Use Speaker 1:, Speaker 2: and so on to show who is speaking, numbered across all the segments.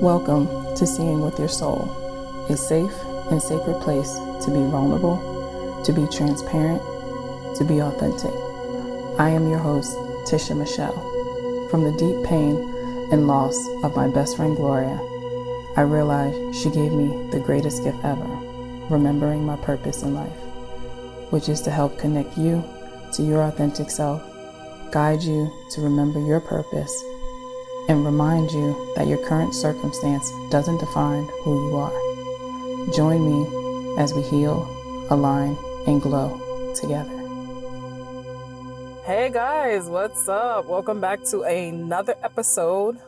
Speaker 1: Welcome to Seeing with Your Soul, a safe and sacred place to be vulnerable, to be transparent, to be authentic. I am your host, Tisha Michelle. From the deep pain and loss of my best friend Gloria, I realized she gave me the greatest gift ever, remembering my purpose in life, which is to help connect you to your authentic self, guide you to remember your purpose, and remind you that your current circumstance doesn't define who you are. Join me as we heal, align, and glow together. Hey guys, what's up? Welcome back to another episode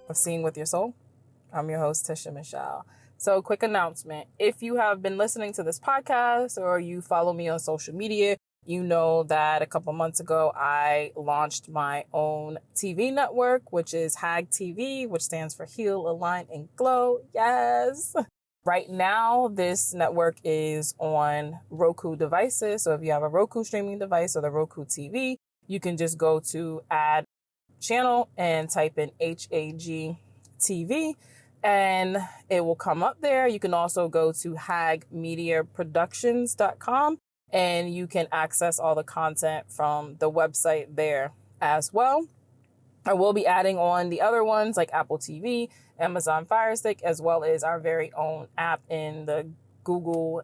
Speaker 1: of Seeing with Your Soul. I'm your host, Tisha Michelle. So, quick announcement. If you have been listening to this podcast or you follow me on social media, you know that a couple months ago, I launched my own TV network, which is HAG TV, which stands for Heal, Align, and Glow. Yes. Right now, this network is on Roku devices. So if you have a Roku streaming device or the Roku TV, you can just go to add channel and type in HAG TV and it will come up there. You can also go to hagmediaproductions.com. and you can access all the content from the website there as well. I will be adding on the other ones like Apple TV, Amazon Fire Stick, as well as our very own app in the Google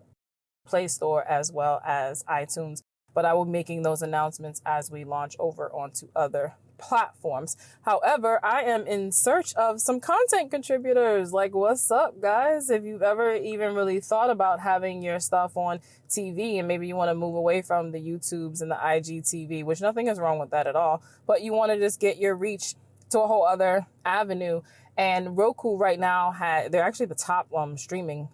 Speaker 1: Play Store as well as iTunes. But I will be making those announcements as we launch over onto other platforms. However, I am in search of some content contributors. Like, what's up, guys? If you've ever even really thought about having your stuff on TV and maybe you want to move away from the YouTubes and the IGTV, which nothing is wrong with that at all, but you want to just get your reach to a whole other avenue. And Roku right now, they're actually the top streaming,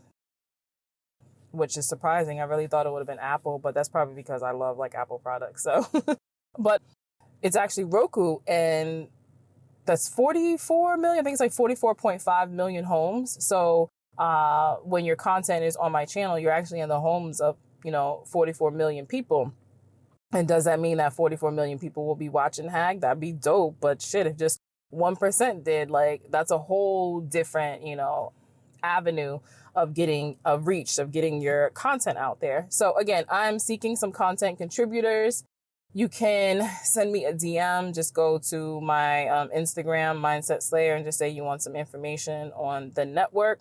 Speaker 1: which is surprising. I really thought it would have been Apple, but that's probably because I love like Apple products. So, but it's actually Roku, and that's 44 million. I think it's like 44.5 million homes. So when your content is on my channel, you're actually in the homes of, 44 million people. And does that mean that 44 million people will be watching HAG? That'd be dope. But shit, if just 1% did, like, that's a whole different, avenue of getting a reach, of getting your content out there. So again, I'm seeking some content contributors. You can send me a DM. Just go to my Instagram, Mindset Slayer, and just say you want some information on the network,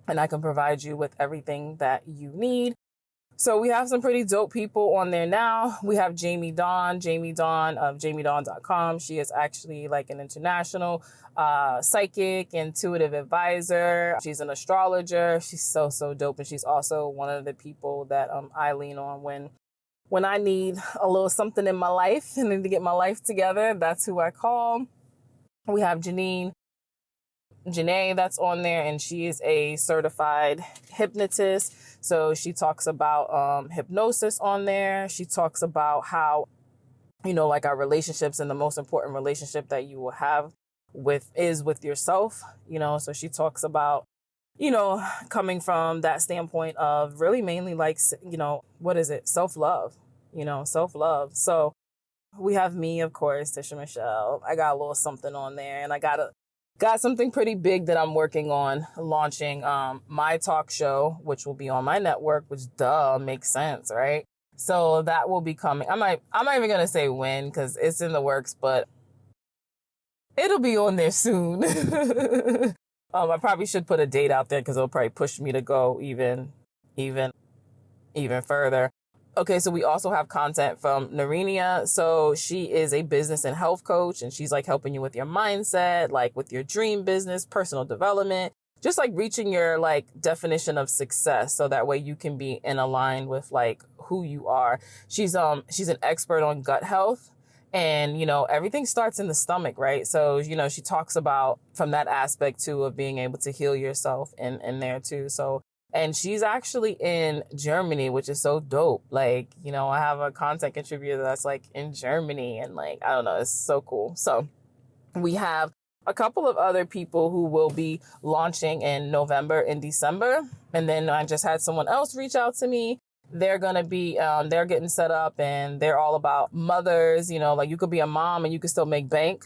Speaker 1: and I can provide you with everything that you need. So we have some pretty dope people on there now. We have Jamie Dawn of JamieDawn.com. She is actually like an international psychic, intuitive advisor. She's an astrologer. She's so dope, and she's also one of the people that I lean on when I need a little something in my life and need to get my life together. That's who I call. We have Janae that's on there, and she is a certified hypnotist. So she talks about hypnosis on there. She talks about how, like our relationships, and the most important relationship that you will have is with yourself. So she talks about, coming from that standpoint of really mainly like, what is it? Self-love, self-love. So we have me, of course, Tisha Michelle. I got a little something on there, and I got something pretty big that I'm working on launching, my talk show, which will be on my network, which makes sense, right? So that will be coming. I'm not even going to say when, because it's in the works, but it'll be on there soon. I probably should put a date out there because it'll probably push me to go even further. Okay, so we also have content from Narinia. So she is a business and health coach, and she's like helping you with your mindset, like with your dream business, personal development, just like reaching your like definition of success. So that way you can be in align with like who you are. She's an expert on gut health. And, everything starts in the stomach, right? So, she talks about from that aspect too of being able to heal yourself in there too. So, and she's actually in Germany, which is so dope. Like, I have a content contributor that's like in Germany, and like, I don't know, it's so cool. So we have a couple of other people who will be launching in November and December. And then I just had someone else reach out to me. They're going to be, they're getting set up, and they're all about mothers, like you could be a mom and you could still make bank,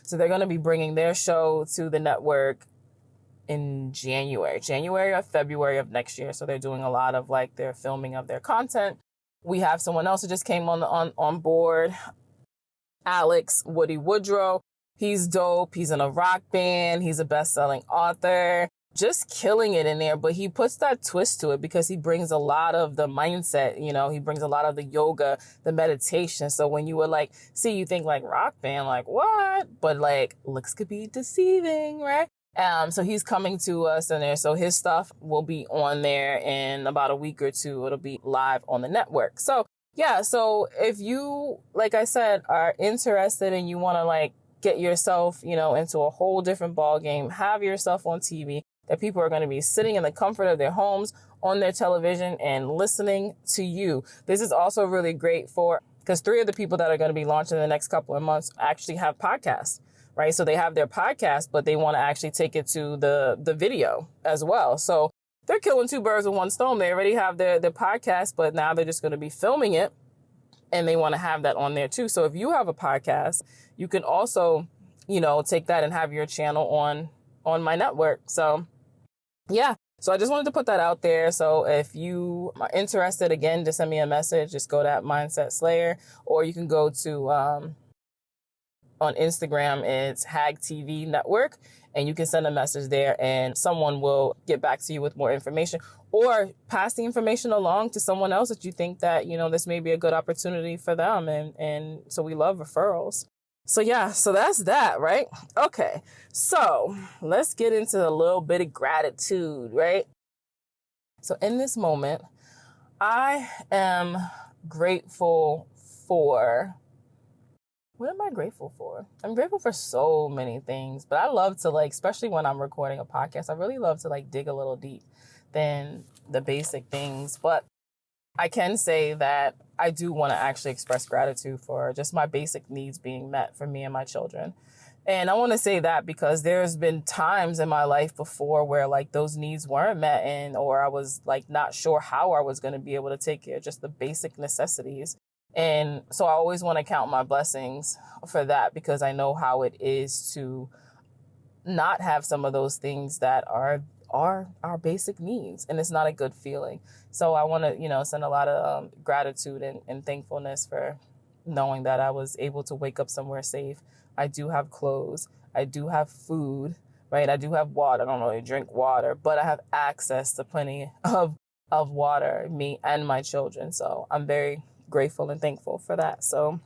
Speaker 1: so they're going to be bringing their show to the network in January or February of next year. So they're doing a lot of like their filming of their content. We have someone else who just came on board, Alex Woody Woodrow. He's dope. He's in a rock band. He's a best-selling author. Just killing it in there. But he puts that twist to it because he brings a lot of the mindset, you know, he brings a lot of the yoga, the meditation. So when you would like, see, you think like rock band, like what? But like looks could be deceiving, right? So he's coming to us in there. So his stuff will be on there in about a week or two. It'll be live on the network. So yeah. So if you, like I said, are interested and you want to like get yourself, you know, into a whole different ball game, have yourself on TV that people are going to be sitting in the comfort of their homes on their television and listening to you. This is also really great because 3 of the people that are going to be launching in the next couple of months actually have podcasts. Right. So they have their podcast, but they want to actually take it to the video as well. So they're killing 2 birds with 1 stone. They already have their podcast, but now they're just going to be filming it and they want to have that on there too. So if you have a podcast, you can also, you know, take that and have your channel on my network. So yeah. So I just wanted to put that out there. So if you are interested, again, just send me a message. Just go to @Mindset Slayer, or you can go to, on Instagram, it's Hag TV Network, and you can send a message there and someone will get back to you with more information, or pass the information along to someone else that you think that, you know, this may be a good opportunity for them. And so we love referrals. So yeah, so that's that, right? Okay. So let's get into a little bit of gratitude, right? So in this moment, I am grateful for, what am I grateful for? I'm grateful for so many things, but I love to like, especially when I'm recording a podcast, I really love to like dig a little deep than the basic things. But I can say that I do want to actually express gratitude for just my basic needs being met for me and my children. And I want to say that because there's been times in my life before where like those needs weren't met or I was like not sure how I was going to be able to take care of just the basic necessities. And so I always want to count my blessings for that because I know how it is to not have some of those things that are our basic needs. And it's not a good feeling. So I want to, you know, send a lot of gratitude and thankfulness for knowing that I was able to wake up somewhere safe. I do have clothes. I do have food, right? I do have water. I don't really drink water, but I have access to plenty of water, me and my children. So I'm very grateful and thankful for that. So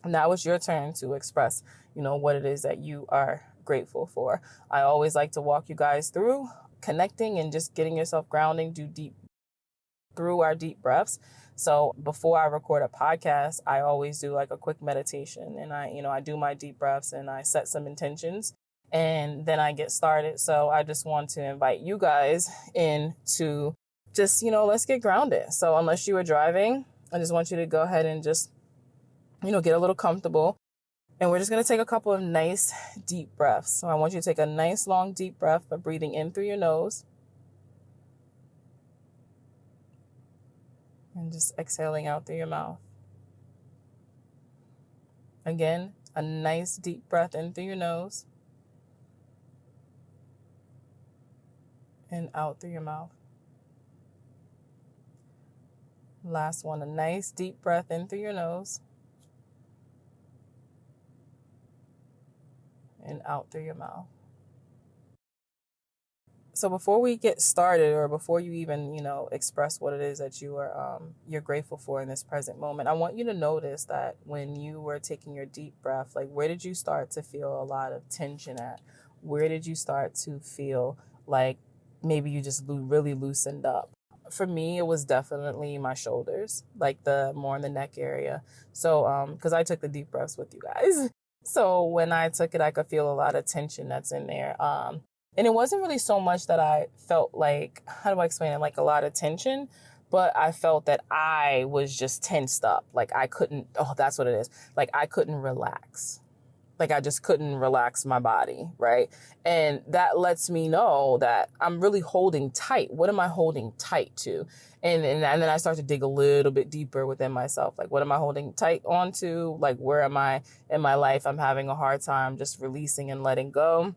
Speaker 1: now it's your turn to express, you know, what it is that you are grateful for. I always like to walk you guys through connecting and just getting yourself grounding, through our deep breaths. So before I record a podcast, I always do like a quick meditation and I do my deep breaths and I set some intentions and then I get started. So I just want to invite you guys in to just, you know, let's get grounded. So unless you are driving, I just want you to go ahead and just, you know, get a little comfortable. And we're just going to take a couple of nice deep breaths. So I want you to take a nice long deep breath by breathing in through your nose and just exhaling out through your mouth. Again, a nice deep breath in through your nose and out through your mouth. Last one, a nice deep breath in through your nose and out through your mouth. So before we get started, or before you even, you know, express what it is that you're grateful for in this present moment, I want you to notice that when you were taking your deep breath, like where did you start to feel a lot of tension at? Where did you start to feel like maybe you just really loosened up? For me, it was definitely my shoulders, like more in the neck area. So, because I took the deep breaths with you guys. So when I took it, I could feel a lot of tension that's in there. And it wasn't really so much that I felt like, how do I explain it? Like a lot of tension, but I felt that I was just tensed up. Like I couldn't, that's what it is. Like I couldn't relax. Like I just couldn't relax my body, right? And that lets me know that I'm really holding tight. What am I holding tight to? And then I start to dig a little bit deeper within myself. Like, what am I holding tight onto? Like, where am I in my life? I'm having a hard time just releasing and letting go.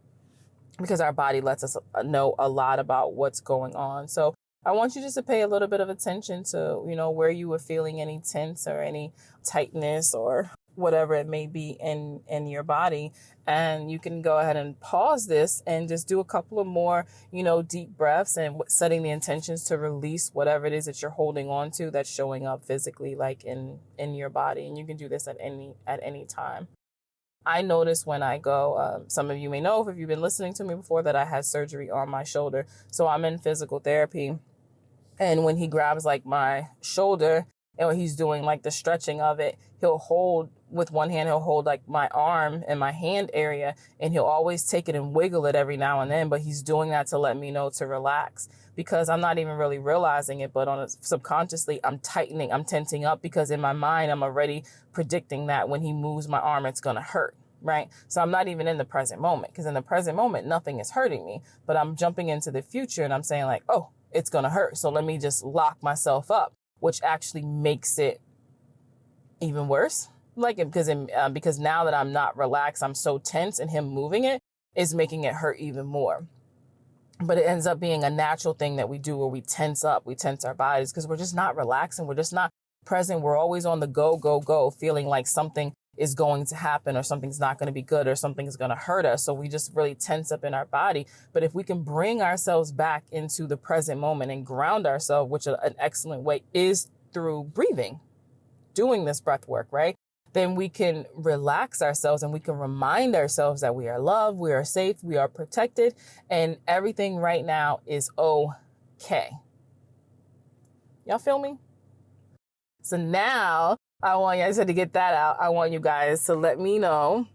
Speaker 1: because our body lets us know a lot about what's going on. So I want you just to pay a little bit of attention to, where you were feeling any tense or any tightness or whatever it may be in your body. And you can go ahead and pause this and just do a couple of more, deep breaths and setting the intentions to release whatever it is that you're holding on to that's showing up physically, like in your body. And you can do this at any time. I notice when I go, some of you may know if you've been listening to me before, that I had surgery on my shoulder. So I'm in physical therapy. And when he grabs like my shoulder and when he's doing like the stretching of it, he'll hold with one hand, he'll hold like my arm and my hand area, and he'll always take it and wiggle it every now and then. But he's doing that to let me know to relax, because I'm not even really realizing it. But subconsciously, I'm tensing up, because in my mind, I'm already predicting that when he moves my arm, it's going to hurt. Right. So I'm not even in the present moment, because in the present moment, nothing is hurting me. But I'm jumping into the future and I'm saying like, oh, it's going to hurt. So let me just lock myself up, which actually makes it even worse. Like, because now that I'm not relaxed, I'm so tense, and him moving it is making it hurt even more. But it ends up being a natural thing that we do, where we tense up, we tense our bodies, because we're just not relaxing. We're just not present. We're always on the go, feeling like something is going to happen, or something's not going to be good, or something is going to hurt us. So we just really tense up in our body. But if we can bring ourselves back into the present moment and ground ourselves, which an excellent way is through breathing, doing this breath work, right? Then we can relax ourselves and we can remind ourselves that we are loved, we are safe, we are protected, and everything right now is okay. Y'all feel me? So now I want you guys to get that out. I want you guys to let me know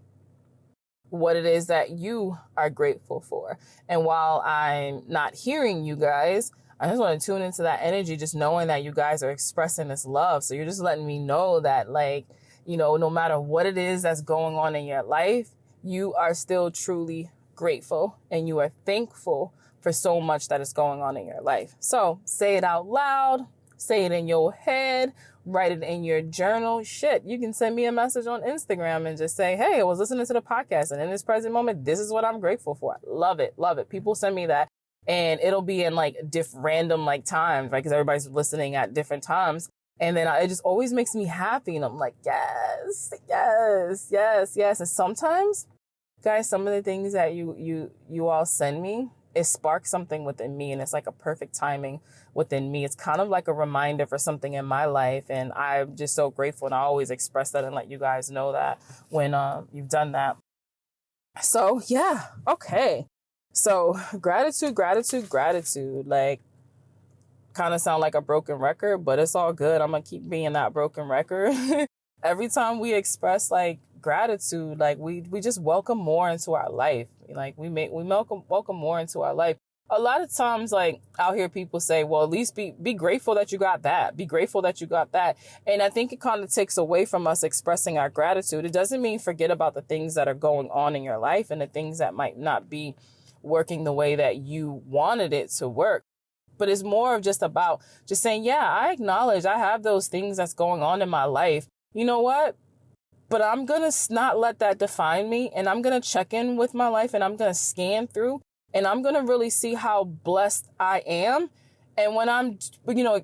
Speaker 1: what it is that you are grateful for. And while I'm not hearing you guys, I just want to tune into that energy, just knowing that you guys are expressing this love. So you're just letting me know that, like, no matter what it is that's going on in your life, you are still truly grateful and you are thankful for so much that is going on in your life. So say it out loud, say it in your head, write it in your journal. Shit, you can send me a message on Instagram and just say, hey, I was listening to the podcast, and in this present moment, this is what I'm grateful for. Love it. Love it. People send me that, and it'll be in like random like times, right? Because everybody's listening at different times. And then it just always makes me happy. And I'm like, yes. And sometimes, guys, some of the things that you all send me, it sparks something within me. And it's like a perfect timing within me. It's kind of like a reminder for something in my life. And I'm just so grateful. And I always express that and let you guys know that when you've done that. So, yeah. Okay. So gratitude. Like, kind of sound like a broken record, but it's all good. I'm gonna keep being that broken record. Every time we express like gratitude, like we just welcome more into our life. Like we welcome more into our life. A lot of times, like I'll hear people say, well, at least be grateful that you got that. Be grateful that you got that. And I think it kind of takes away from us expressing our gratitude. It doesn't mean forget about the things that are going on in your life and the things that might not be working the way that you wanted it to work. But it's more of just about just saying, yeah, I acknowledge I have those things that's going on in my life. You know what? But I'm going to not let that define me. And I'm going to check in with my life, and I'm going to scan through, and I'm going to really see how blessed I am. And when I'm,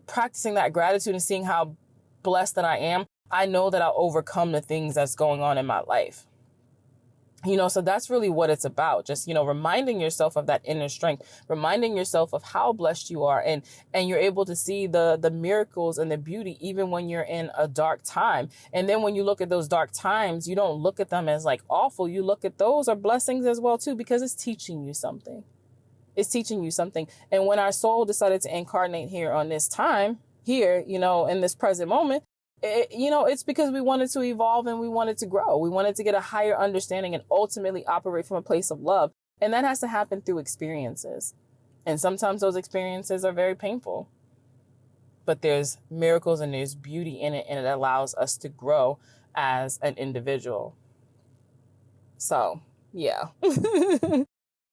Speaker 1: practicing that gratitude and seeing how blessed that I am, I know that I'll overcome the things that's going on in my life. So that's really what it's about. Just, reminding yourself of that inner strength, reminding yourself of how blessed you are. And you're able to see the miracles and the beauty, even when you're in a dark time. And then when you look at those dark times, you don't look at them as like awful. You look at those are blessings as well, too, because it's teaching you something. It's teaching you something. And when our soul decided to incarnate here on this time, here, in this present moment, it's because we wanted to evolve and we wanted to grow. We wanted to get a higher understanding and ultimately operate from a place of love. And that has to happen through experiences. And sometimes those experiences are very painful. But there's miracles and there's beauty in it, and it allows us to grow as an individual. So, yeah. All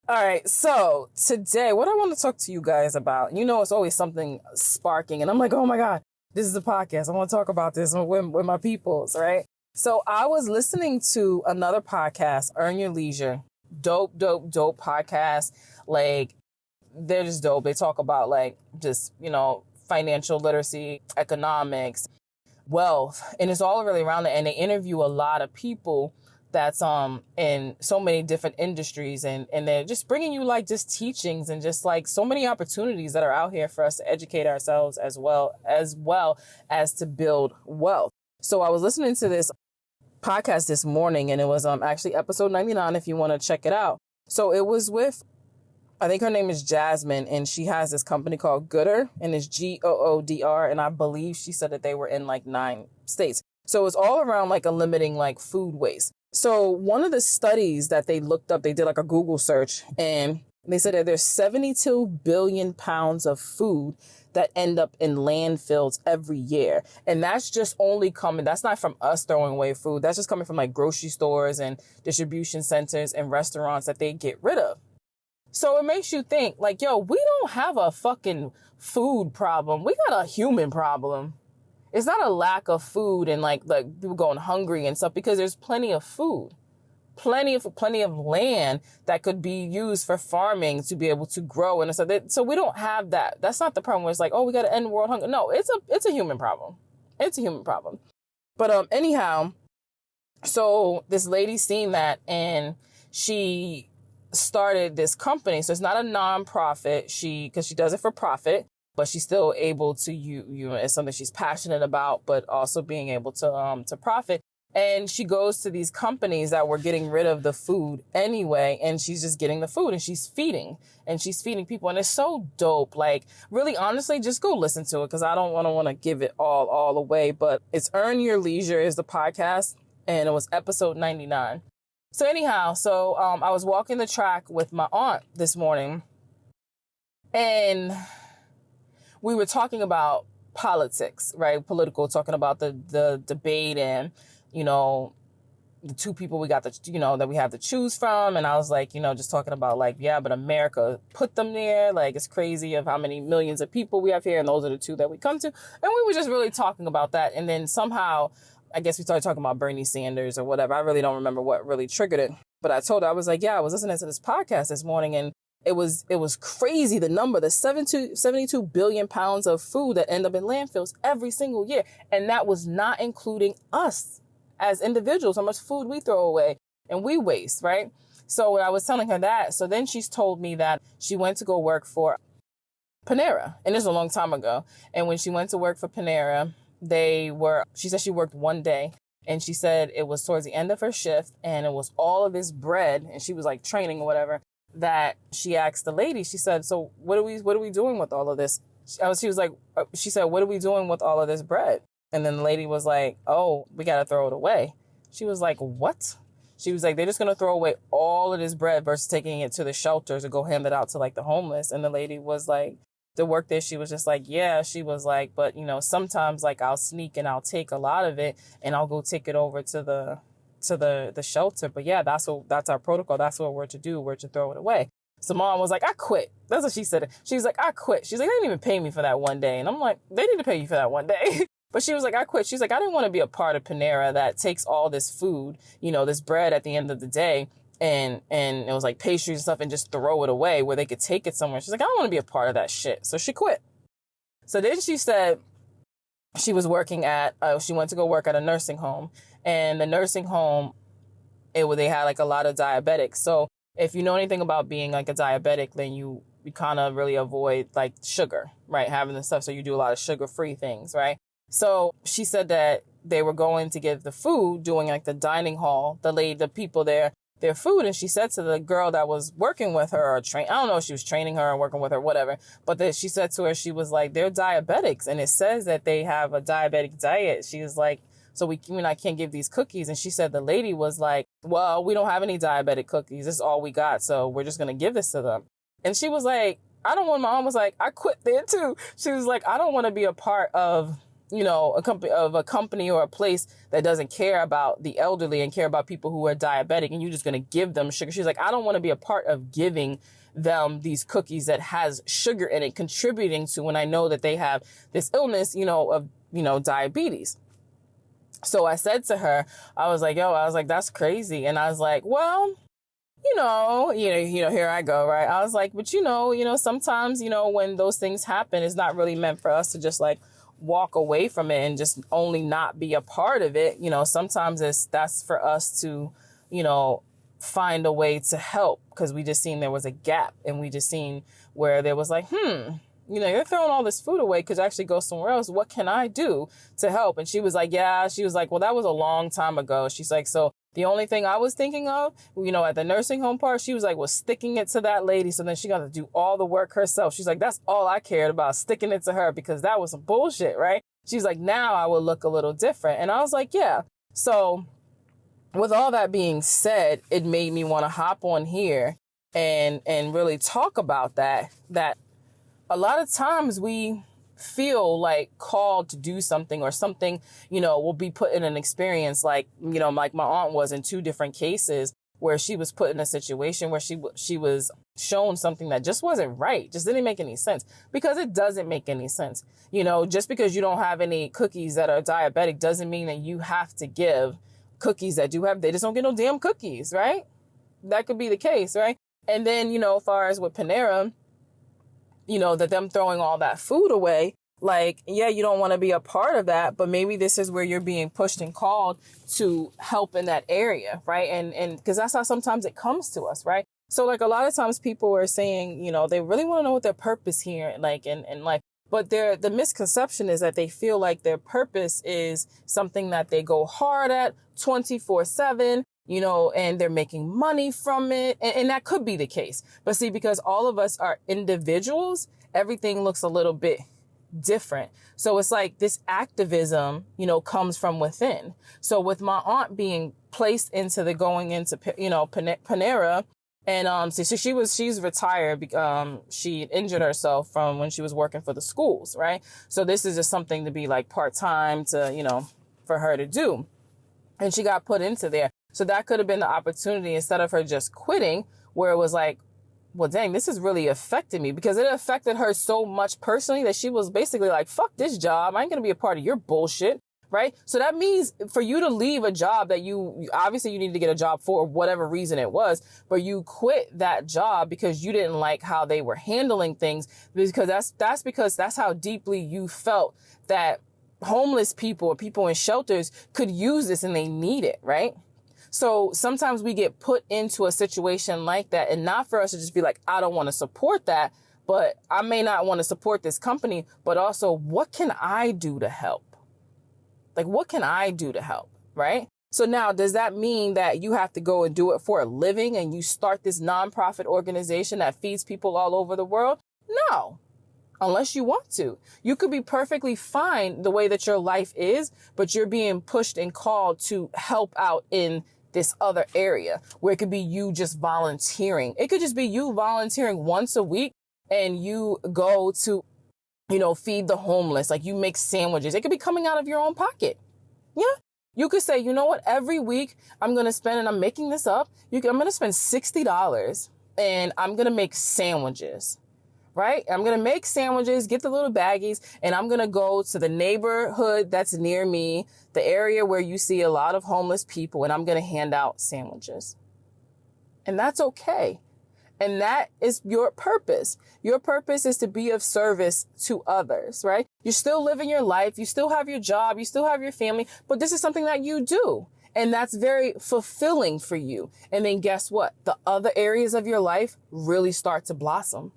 Speaker 1: right. So today, what I want to talk to you guys about, it's always something sparking. And I'm like, oh, my God. This is a podcast. I want to talk about this with my peoples, right? So I was listening to another podcast, Earn Your Leisure, dope podcast. Like, they're just dope. They talk about like just, financial literacy, economics, wealth, and it's all really around it. And they interview a lot of people that's in so many different industries, and they're just bringing you like just teachings and just like so many opportunities that are out here for us to educate ourselves as well as to build wealth. So I was listening to this podcast this morning, and it was actually episode 99 if you want to check it out. So it was with, I think her name is Jasmine, and she has this company called Gooder, and it's Goodr, and I believe she said that they were in like 9 states. So it's all around like eliminating like food waste. So one of the studies that they looked up, they did like a Google search, and they said that there's 72 billion pounds of food that end up in landfills every year. And that's just only coming, that's not from us throwing away food. That's just coming from like grocery stores and distribution centers and restaurants that they get rid of. So it makes you think like, yo, we don't have a fucking food problem. We got a human problem. It's not a lack of food and like people going hungry and stuff, because there's plenty of food, plenty of land that could be used for farming to be able to grow. And so we don't have that. That's not the problem where it's like, oh, we got to end world hunger. No, it's a human problem. It's a human problem. But anyhow, so this lady seen that, and she started this company. So it's not a nonprofit. Because she does it for profit, but she's still able to, it's something she's passionate about, but also being able to profit. And she goes to these companies that were getting rid of the food anyway, and she's just getting the food, and she's feeding people. And it's so dope. Like, really, honestly, just go listen to it, because I don't want to give it all away. But it's Earn Your Leisure is the podcast, and it was episode 99. So anyhow, I was walking the track with my aunt this morning, and we were talking about politics, right? Political, talking about the debate and, the 2 people we got that we have to choose from. And I was like, just talking about like, yeah, but America put them there. Like, it's crazy of how many millions of people we have here. And those are the 2 that we come to. And we were just really talking about that. And then somehow, I guess we started talking about Bernie Sanders or whatever. I really don't remember what really triggered it. But I told her, I was like, yeah, I was listening to this podcast this morning, and it was crazy, the number, the 72 billion pounds of food that end up in landfills every single year. And that was not including us as individuals, how much food we throw away and we waste, right? So when I was telling her that, so then she's told me that she went to go work for Panera. And this was a long time ago. And when she went to work for Panera, she said she worked one day. And she said it was towards the end of her shift, and it was all of this bread, and she was like training or whatever, that she asked the lady, she said, so what are we doing with all of this? She said, what are we doing with all of this bread? And then the lady was like, oh, we got to throw it away. She was like, what? She was like, they're just going to throw away all of this bread versus taking it to the shelters or go hand it out to like the homeless. And the lady was like, to work there, she was just like, yeah, she was like, but sometimes like I'll sneak and I'll take a lot of it and I'll go take it over to the shelter. But yeah, that's our protocol. That's what we're to do. We're to throw it away. So mom was like, I quit. That's what she said. She's like, I quit. She's like, they didn't even pay me for that one day. And I'm like, they need to pay you for that one day. But she was like, I quit. She's like, I didn't want to be a part of Panera that takes all this food, this bread at the end of the day, and it was like pastries and stuff, and just throw it away where they could take it somewhere. She's like, I don't want to be a part of that shit. So she quit. So then she said she was working she went to go work at a nursing home, and the nursing home, they had like a lot of diabetics. So if you know anything about being like a diabetic, then you kind of really avoid like sugar, right? Having the stuff. So you do a lot of sugar-free things, right? So she said that they were going to give the food, doing like the dining hall, the people there, their food. And she said to the girl that was working with her, I don't know if she was training her or working with her, whatever. But she said to her, she was like, they're diabetics. And it says that they have a diabetic diet. She was like, so I can't give these cookies. And she said the lady was like, well, we don't have any diabetic cookies. This is all we got. So we're just going to give this to them. And she was like, my mom was like, I quit there too. She was like, I don't want to be a part of, a company or a place that doesn't care about the elderly and care about people who are diabetic, and you're just going to give them sugar. She's like, I don't want to be a part of giving them these cookies that has sugar in it, contributing to when I know that they have this illness, of diabetes. So I said to her, I was like, that's crazy. And I was like, well, here I go, right? I was like, but sometimes, when those things happen, it's not really meant for us to just like walk away from it and just only not be a part of it. Sometimes that's for us to, find a way to help, because we just seen there was a gap, and we just seen where there was like, you're throwing all this food away, could you actually go somewhere else? What can I do to help? And she was like, well, that was a long time ago. She's like, so the only thing I was thinking of, at the nursing home part, she was like, was sticking it to that lady. So then she got to do all the work herself. She's like, that's all I cared about, sticking it to her, because that was some bullshit, right? She's like, now I would look a little different. And I was like, yeah. So with all that being said, it made me want to hop on here and really talk about that a lot of times we feel like called to do something, or something, will be put in an experience like my aunt was in 2 different cases where she was put in a situation where she was shown something that just wasn't right, just didn't make any sense, because it doesn't make any sense. Just because you don't have any cookies that are diabetic doesn't mean that you have to give cookies that do have, they just don't get no damn cookies, right? That could be the case, right? And then, as far as with Panera, that them throwing all that food away, like, yeah, you don't want to be a part of that, but maybe this is where you're being pushed and called to help in that area, right? And because that's how sometimes it comes to us, right? So like a lot of times people are saying, they really want to know what their purpose here, like, and like, but the misconception is that they feel like their purpose is something that they go hard at 24/7, and they're making money from it. And that could be the case. But see, because all of us are individuals, everything looks a little bit different. So it's like this activism, comes from within. So with my aunt being placed into going into, Panera, and so she's retired. She injured herself from when she was working for the schools, right? So this is just something to be like part-time to, for her to do. And she got put into there. So that could have been the opportunity, instead of her just quitting, where it was like, well, dang, this is really affecting me, because it affected her so much personally that she was basically like, fuck this job. I ain't going to be a part of your bullshit. Right. So that means for you to leave a job that you obviously you need to get a job for whatever reason it was, but you quit that job because you didn't like how they were handling things, because that's how deeply you felt that homeless people or people in shelters could use this and they need it. Right. So sometimes we get put into a situation like that, and not for us to just be like, I don't want to support that, but I may not want to support this company, but also what can I do to help? Like, what can I do to help? Right. So now, does that mean that you have to go and do it for a living and you start this nonprofit organization that feeds people all over the world? No, unless you want to. You could be perfectly fine the way that your life is, but you're being pushed and called to help out in this other area where it could be you just volunteering. It could just be you volunteering once a week, and you go to, feed the homeless, like you make sandwiches. It could be coming out of your own pocket. Yeah. You could say, you know what, every week I'm going to spend, and I'm making this up, I'm going to spend $60 and I'm going to make sandwiches, right? I'm going to make sandwiches, get the little baggies, and I'm going to go to the neighborhood that's near me, the area where you see a lot of homeless people, and I'm going to hand out sandwiches. And that's okay. And that is your purpose. Your purpose is to be of service to others, right? You're still living your life. You still have your job. You still have your family. But this is something that you do. And that's very fulfilling for you. And then guess what? The other areas of your life really start to blossom.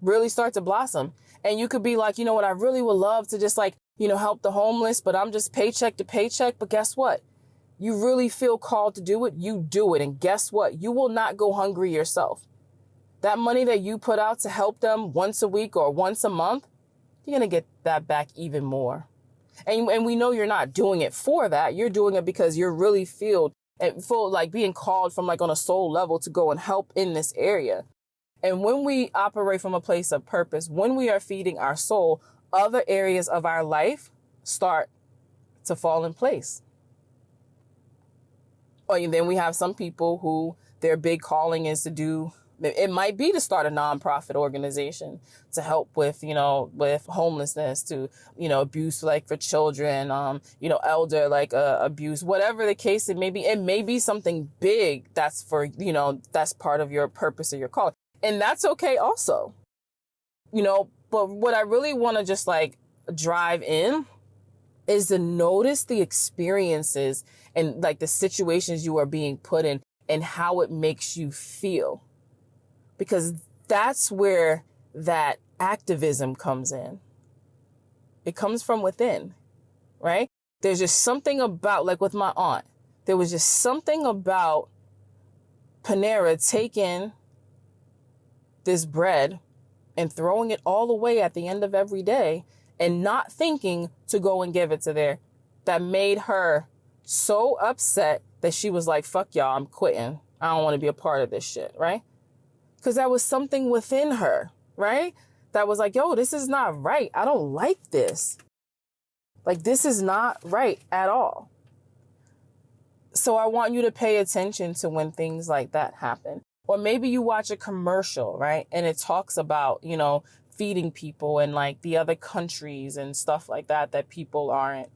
Speaker 1: Really start to blossom. And you could be like, you know what? I really would love to just help the homeless, but I'm just paycheck to paycheck. But guess what? You really feel called to do it, you do it. And guess what? You will not go hungry yourself. That money that you put out to help them once a week or once a month, you're going to get that back even more. And we know you're not doing it for that. You're doing it because you're really feel like being called from like on a soul level to go and help in this area. And when we operate from a place of purpose, when we are feeding our soul, other areas of our life start to fall in place. Or then we have some people who their big calling is to do It might be to start a nonprofit organization to help with, with homelessness, to, abuse like for children, elder like abuse, whatever the case it may be. It may be something big that's for, that's part of your purpose or your calling. And that's okay also, but what I really want to just like drive in is to notice the experiences and like the situations you are being put in and how it makes you feel. Because that's where that activism comes in. It comes from within, right? There's just something about, like with my aunt, there was just something about Panera taking this bread and throwing it all away at the end of every day and not thinking to go and give it to there, that made her so upset that she was like, fuck y'all, I'm quitting. I don't want to be a part of this shit, right? Because that was something within her, right? That was like, yo, this is not right. I don't like this. Like, this is not right at all. So I want you to pay attention to when things like that happen. Or maybe you watch a commercial, right? And it talks about, feeding people in like the other countries and stuff like that people aren't,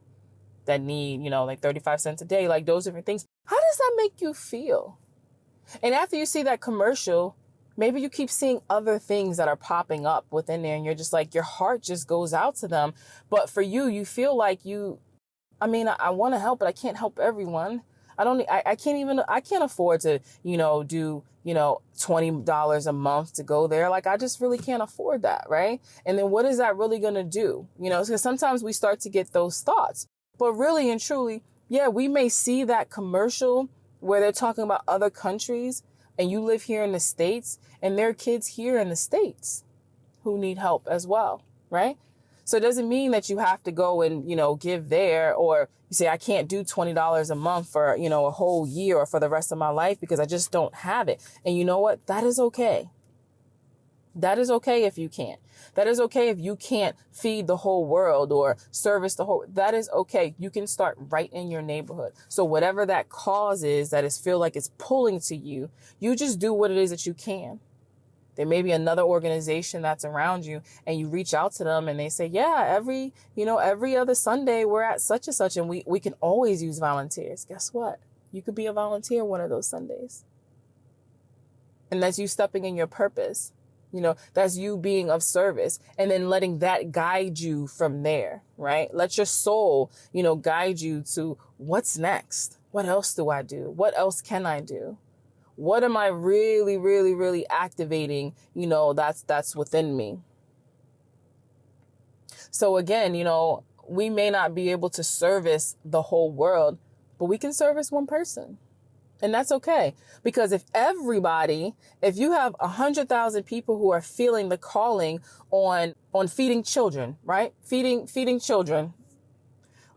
Speaker 1: that need, like 35 cents a day, like those different things. How does that make you feel? And after you see that commercial, maybe you keep seeing other things that are popping up within there and you're just like, your heart just goes out to them. But for you, you feel like I want to help, but I can't help everyone. I can't afford to, do, $20 a month to go there. Like, I just really can't afford that. Right. And then what is that really going to do? Because sometimes we start to get those thoughts, but really and truly, yeah, we may see that commercial where they're talking about other countries and you live here in the States and there are kids here in the States who need help as well. Right. So it doesn't mean that you have to go and, give there, or you say, I can't do $20 a month for, a whole year or for the rest of my life because I just don't have it. And you know what? That is okay. That is okay if you can't. That is okay if you can't feed the whole world or service the whole. That is okay. You can start right in your neighborhood. So whatever that cause is that is feel like it's pulling to you, you just do what it is that you can. There may be another organization that's around you and you reach out to them and they say, yeah, every other Sunday we're at such and such and we can always use volunteers. Guess what? You could be a volunteer one of those Sundays. And that's you stepping in your purpose. That's you being of service and then letting that guide you from there, right? Let your soul, guide you to what's next. What else do I do? What else can I do? What am I really, really, really activating, that's within me? So again, we may not be able to service the whole world, but we can service one person. And that's okay. Because if you have 100,000 people who are feeling the calling on feeding children, right? Feeding children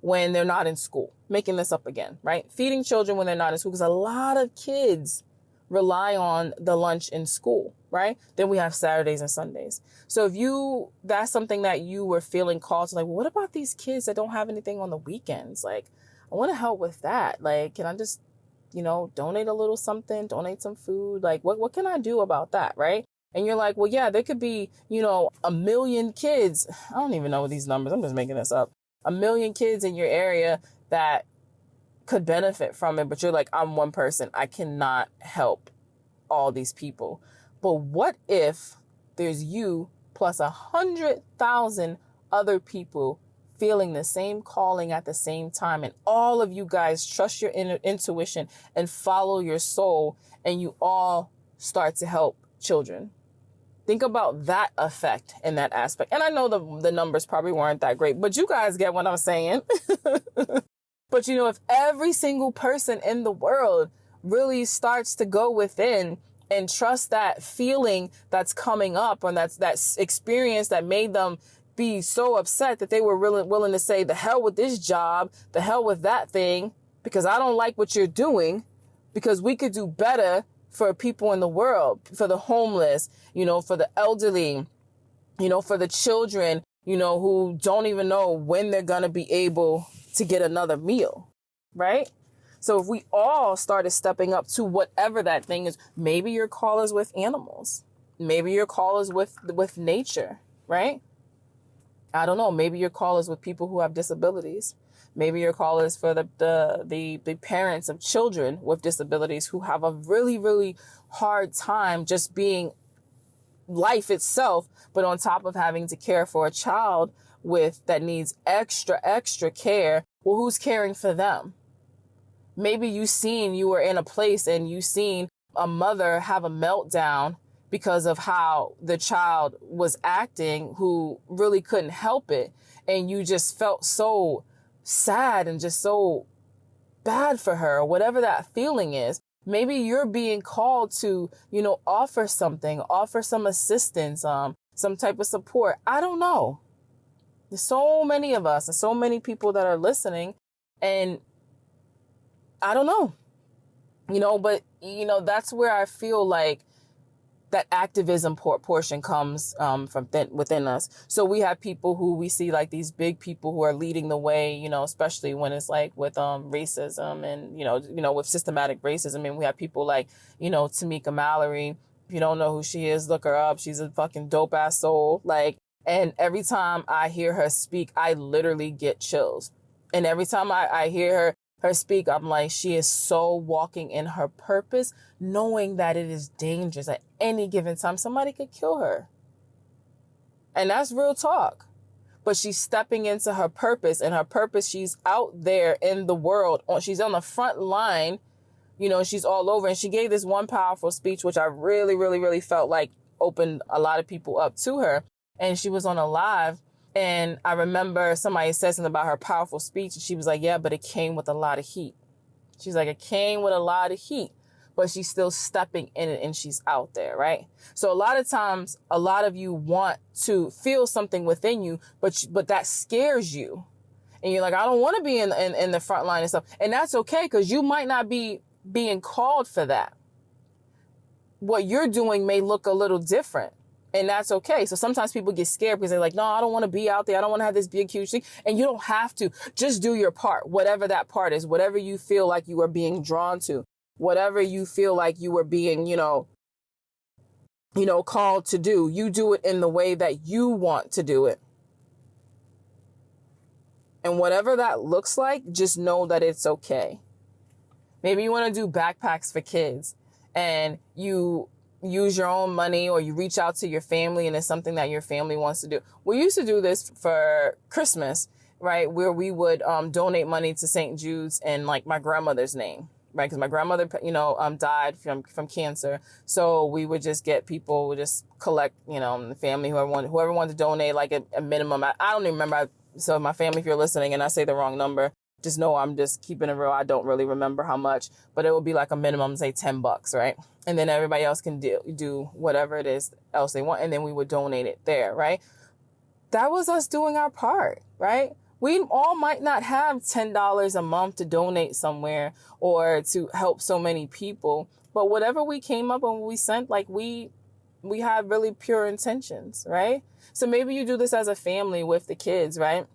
Speaker 1: when they're not in school, making this up again, right? Feeding children when they're not in school, because a lot of kids rely on the lunch in school, right? Then we have Saturdays and Sundays. So if that's something that you were feeling called to, like, well, what about these kids that don't have anything on the weekends? Like, I want to help with that. Like, can I just, donate a little something, donate some food? Like, what can I do about that? Right. And you're like, well, yeah, there could be, 1 million kids. I don't even know these numbers. I'm just making this up. 1 million kids in your area that could benefit from it, but you're like, I'm one person. I cannot help all these people. But what if there's you plus 100,000 other people feeling the same calling at the same time, and all of you guys trust your intuition and follow your soul, and you all start to help children? Think about that effect in that aspect. And I know the numbers probably weren't that great, but you guys get what I'm saying. But, if every single person in the world really starts to go within and trust that feeling that's coming up, or that experience that made them be so upset that they were really willing to say, the hell with this job, the hell with that thing, because I don't like what you're doing, because we could do better for people in the world, for the homeless, for the elderly, for the children, who don't even know when they're going to be able to get another meal, right? So if we all started stepping up to whatever that thing is, maybe your call is with animals. Maybe your call is with nature, right? I don't know. Maybe your call is with people who have disabilities. Maybe your call is for the parents of children with disabilities who have a really, really hard time just being life itself, but on top of having to care for a child that needs extra care. Well, who's caring for them? Maybe you were in a place and you seen a mother have a meltdown because of how the child was acting, who really couldn't help it. And you just felt so sad and just so bad for her, or whatever that feeling is. Maybe you're being called to, offer some assistance, some type of support. I don't know. There's so many of us and so many people that are listening, and I don't know, but that's where I feel like that activism portion comes from within us. So we have people who we see like these big people who are leading the way, especially when it's like with racism and, with systematic racism. And we have people like, Tamika Mallory. If you don't know who she is, look her up. She's a fucking dope ass soul. And every time I hear her speak, I literally get chills. And every time I hear her speak, I'm like, she is so walking in her purpose, knowing that it is dangerous at any given time. Somebody could kill her. And that's real talk. But she's stepping into her purpose, and her purpose, she's out there in the world. She's on the front line, she's all over. And she gave this one powerful speech, which I really, really, really felt like opened a lot of people up to her. And she was on a live. And I remember somebody said something about her powerful speech. And she was like, yeah, but it came with a lot of heat. She's like, it came with a lot of heat, but she's still stepping in it and she's out there, right? So a lot of times, a lot of you want to feel something within you, but that scares you. And you're like, I don't want to be in the front line and stuff. And that's okay, because you might not be being called for that. What you're doing may look a little different. And that's okay. So sometimes people get scared because they're like, no, I don't want to be out there. I don't want to have this big, huge thing. And you don't have to. Just do your part, whatever that part is, whatever you feel like you are being drawn to, whatever you feel like you are being, called to do. You do it in the way that you want to do it. And whatever that looks like, just know that it's okay. Maybe you want to do backpacks for kids and you use your own money, or you reach out to your family and it's something that your family wants to do. We used to do this for Christmas, right? Where we would donate money to St. Jude's in like my grandmother's name, right? Because my grandmother, died from cancer. So we would just get people, would just collect, the family, whoever wanted to donate like a minimum. I don't even remember. So my family, if you're listening and I say the wrong number, just know I'm just keeping it real. I don't really remember how much, but it would be like a minimum, say $10, right? And then everybody else can do whatever it is else they want. And then we would donate it there, right? That was us doing our part, right? We all might not have $10 a month to donate somewhere or to help so many people, but whatever we came up and we sent, like we had really pure intentions, right? So maybe you do this as a family with the kids, right?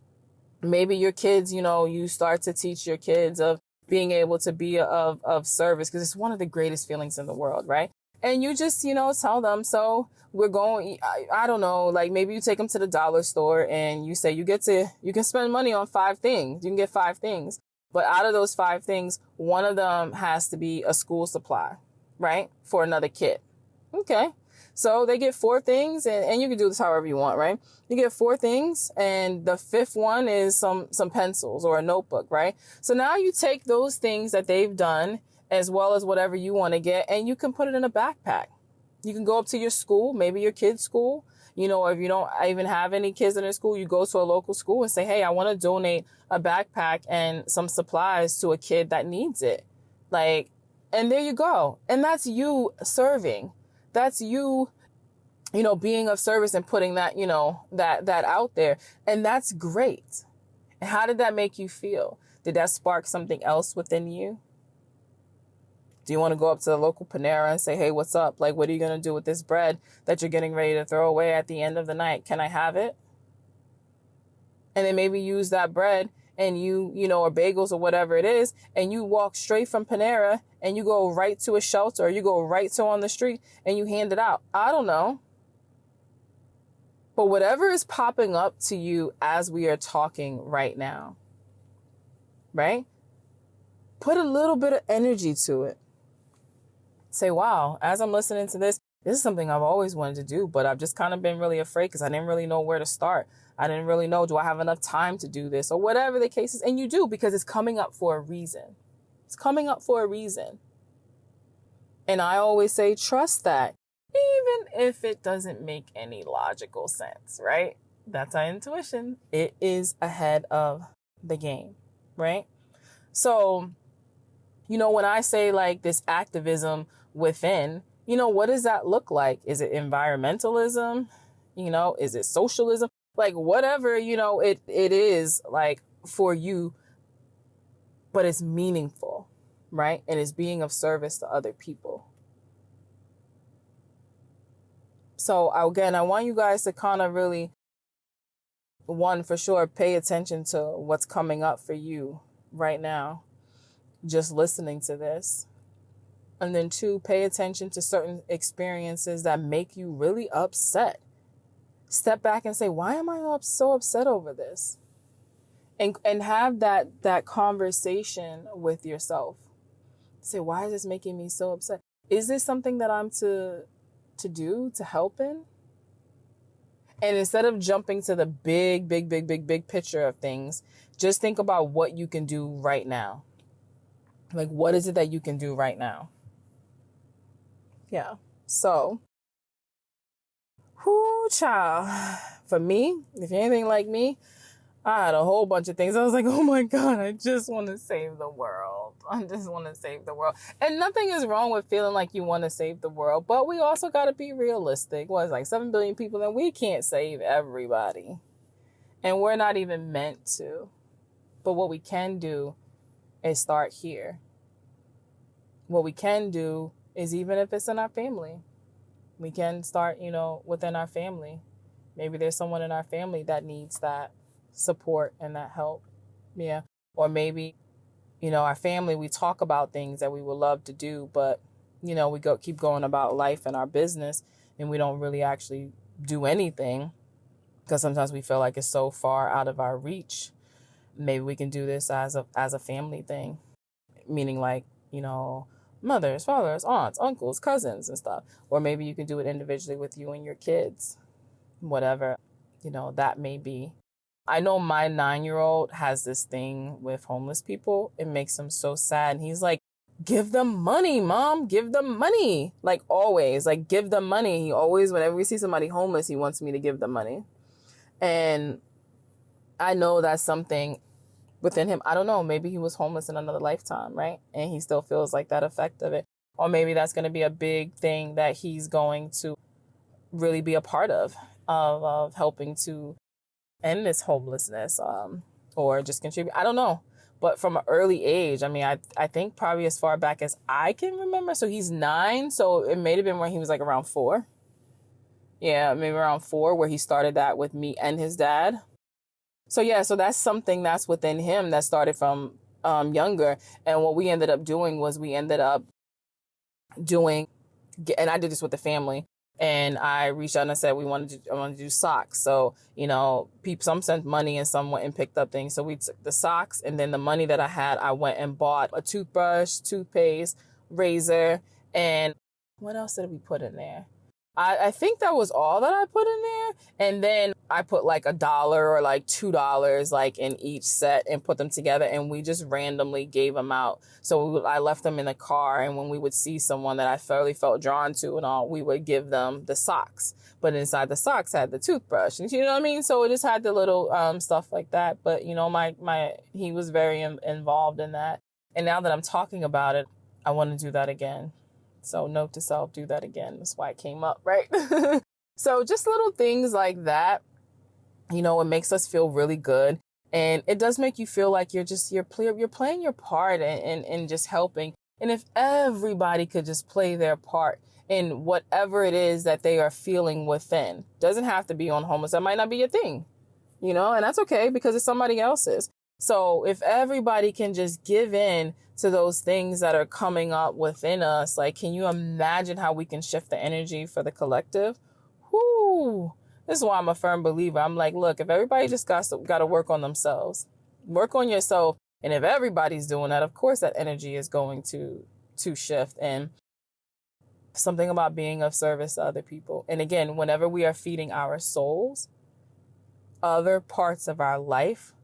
Speaker 1: Maybe your kids, you start to teach your kids of being able to be of service, because it's one of the greatest feelings in the world, right? And you just, tell them, so we're going, I don't know, like maybe you take them to the dollar store and you say you can spend money on 5 things. You can get 5 things. But out of those 5 things, one of them has to be a school supply, right? For another kid. Okay. So they get 4 things, and you can do this however you want, right? You get 4 things, and the 5th one is some pencils or a notebook, right? So now you take those things that they've done, as well as whatever you want to get, and you can put it in a backpack. You can go up to your school, maybe your kid's school, if you don't even have any kids in their school, you go to a local school and say, hey, I want to donate a backpack and some supplies to a kid that needs it. And there you go. And that's you serving. That's you, being of service and putting that, that out there. And that's great. And how did that make you feel? Did that spark something else within you? Do you want to go up to the local Panera and say, hey, what's up? Like, what are you going to do with this bread that you're getting ready to throw away at the end of the night? Can I have it? And then maybe use that bread and or bagels or whatever it is, and you walk straight from Panera and you go right to a shelter, or you go right to on the street and you hand it out. I don't know. But whatever is popping up to you as we are talking right now, right? Put a little bit of energy to it. Say, wow, as I'm listening to this is something I've always wanted to do, but I've just kind of been really afraid because I didn't really know where to start. I didn't really know, do I have enough time to do this, or whatever the case is? And you do, because it's coming up for a reason. It's coming up for a reason. And I always say, trust that, even if it doesn't make any logical sense, right? That's our intuition. It is ahead of the game, right? So, when I say like this activism within, what does that look like? Is it environmentalism? Is it socialism? Like whatever, it is like for you, but it's meaningful, right? And it's being of service to other people. So again, I want you guys to kind of really, one, for sure, pay attention to what's coming up for you right now, just listening to this. And then two, pay attention to certain experiences that make you really upset. Step back and say, why am I so upset over this? And have that conversation with yourself. Say, why is this making me so upset? Is this something that I'm to do, to help in? And instead of jumping to the big picture of things, just think about what you can do right now. Like, what is it that you can do right now? Yeah. So, child. For me, if you're anything like me, I had a whole bunch of things. I was like, oh my God, I just want to save the world. I just want to save the world. And nothing is wrong with feeling like you want to save the world, but we also got to be realistic. It's like 7 billion people, and we can't save everybody. And we're not even meant to. But what we can do is start here. What we can do is, even if it's in our family, we can start, within our family. Maybe there's someone in our family that needs that support and that help. Yeah. Or maybe, our family, we talk about things that we would love to do, but, we keep going about life and our business, and we don't really actually do anything because sometimes we feel like it's so far out of our reach. Maybe we can do this as a family thing, meaning like, mothers, fathers, aunts, uncles, cousins and stuff. Or maybe you can do it individually with you and your kids, whatever, that may be. I know my 9-year-old has this thing with homeless people. It makes him so sad. And he's like, give them money, Mom, give them money. Like always, like give them money. He always, whenever we see somebody homeless, he wants me to give them money. And I know that's something within him. I don't know, maybe he was homeless in another lifetime, right? And he still feels like that effect of it. Or maybe that's going to be a big thing that he's going to really be a part of helping to end this homelessness, or just contribute. I don't know. But from an early age, I think probably as far back as I can remember. So he's 9. So it may have been when he was like around 4. Yeah, maybe around 4, where he started that with me and his dad. So yeah, so that's something that's within him that started from younger. And what we ended up doing was and I did this with the family. And I reached out and I said, I wanted to do socks. So, some sent money and some went and picked up things. So we took the socks, and then the money that I had, I went and bought a toothbrush, toothpaste, razor, and what else did we put in there? I think that was all that I put in there. And then I put like $1 or like $2 like in each set and put them together. And we just randomly gave them out. So I left them in the car. And when we would see someone that I thoroughly felt drawn to and all, we would give them the socks. But inside the socks had the toothbrush. And you know what I mean? So it just had the little stuff like that. But, he was very involved in that. And now that I'm talking about it, I want to do that again. So note to self, do that again. That's why it came up, right? So just little things like that, it makes us feel really good. And it does make you feel like you're playing your part and just helping. And if everybody could just play their part in whatever it is that they are feeling within, doesn't have to be on homeless. That might not be your thing, and that's okay because it's somebody else's. So if everybody can just give in to those things that are coming up within us, like, can you imagine how we can shift the energy for the collective? Whoo! This is why I'm a firm believer. I'm like, look, if everybody just got to work on themselves, work on yourself. And if everybody's doing that, of course, that energy is going to shift. And something about being of service to other people. And again, whenever we are feeding our souls, other parts of our life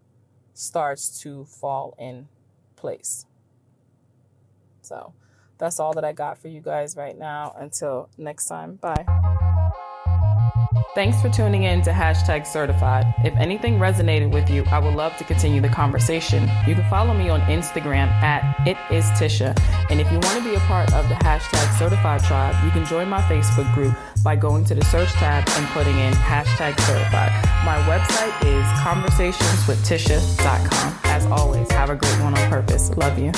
Speaker 1: starts to fall in place. So that's all that I got for you guys right now. Until next time, bye. Thanks for tuning in to #certified. If anything resonated with you, I would love to continue the conversation. You can follow me on Instagram @itistisha. And if you want to be a part of the #certified tribe, you can join my Facebook group by going to the search tab and putting in #certified. My website is conversationswithtisha.com. As always, have a great one on purpose. Love you.